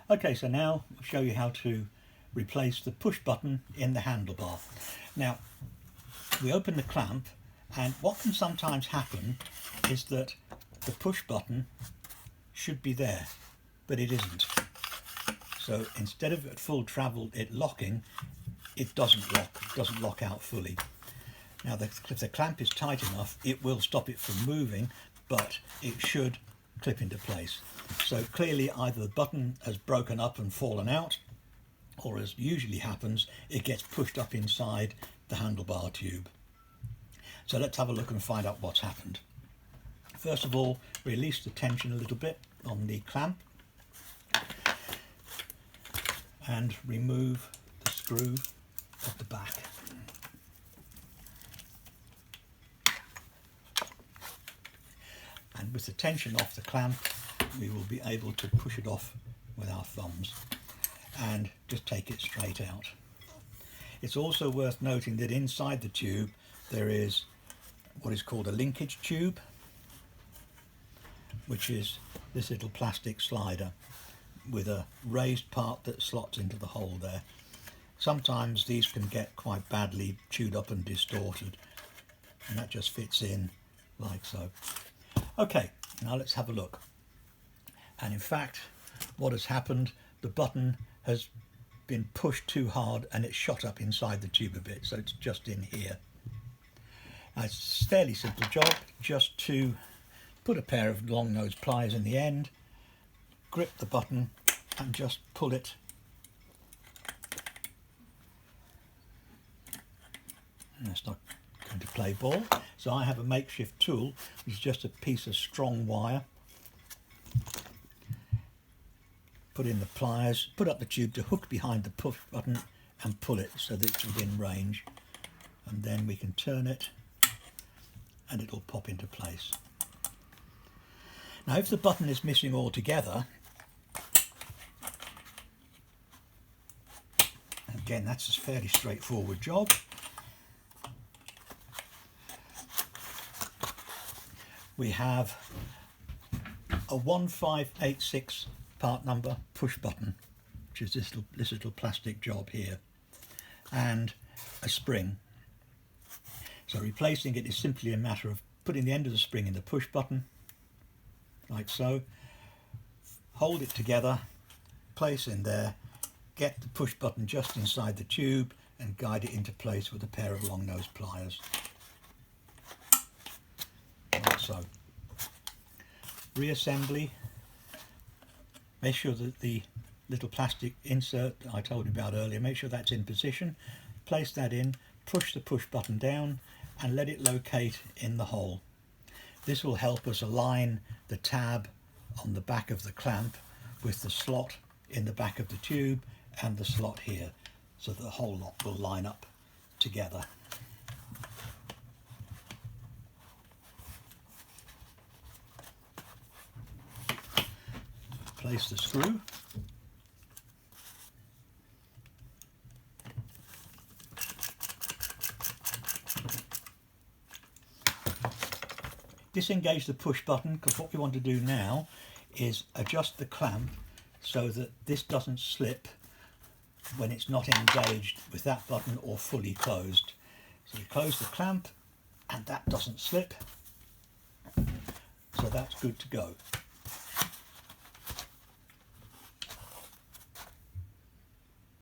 Okay, so now I'll show you how to replace the push button in the handlebar. Now, we open the clamp, and what can sometimes happen is that the push button should be there, but it isn't. So instead of at full travel it locking, it doesn't lock out fully. Now if the clamp is tight enough, it will stop it from moving, but it should clip into place. So clearly either the button has broken up and fallen out, or as usually happens, it gets pushed up inside the handlebar tube. So let's have a look and find out what's happened. First of all, release the tension a little bit on the clamp and remove the screw at the back. And with the tension off the clamp, we will be able to push it off with our thumbs and just take it straight out. It's also worth noting that inside the tube there is what is called a linkage tube, which is this little plastic slider with a raised part that slots into the hole there. Sometimes these can get quite badly chewed up and distorted, and that just fits in like so. Okay, now let's have a look. And in fact, what has happened, the button has been pushed too hard and it's shot up inside the tube a bit, so it's just in here. Now, it's a fairly simple job, just to put a pair of long nose pliers in the end, grip the button and just pull it and it's not going to play ball. So I have a makeshift tool, which is just a piece of strong wire. Put in the pliers, put up the tube to hook behind the push button and pull it so that it's within range, and then we can turn it and it'll pop into place. Now if the button is missing altogether, again that's a fairly straightforward job. We have a 1586 part number push button, which is this little plastic job here, and a spring. So replacing it is simply a matter of putting the end of the spring in the push button, like so, hold it together, place in there, get the push button just inside the tube and guide it into place with a pair of long nose pliers. Like so. Reassembly. Make sure that the little plastic insert that I told you about earlier, make sure that's in position. Place that in, push the push button down and let it locate in the hole. This will help us align the tab on the back of the clamp with the slot in the back of the tube and the slot here, so that the whole lot will line up together. Place the screw. Disengage the push button, because what we want to do now is adjust the clamp so that this doesn't slip when it's not engaged with that button or fully closed. So you close the clamp and that doesn't slip, so that's good to go.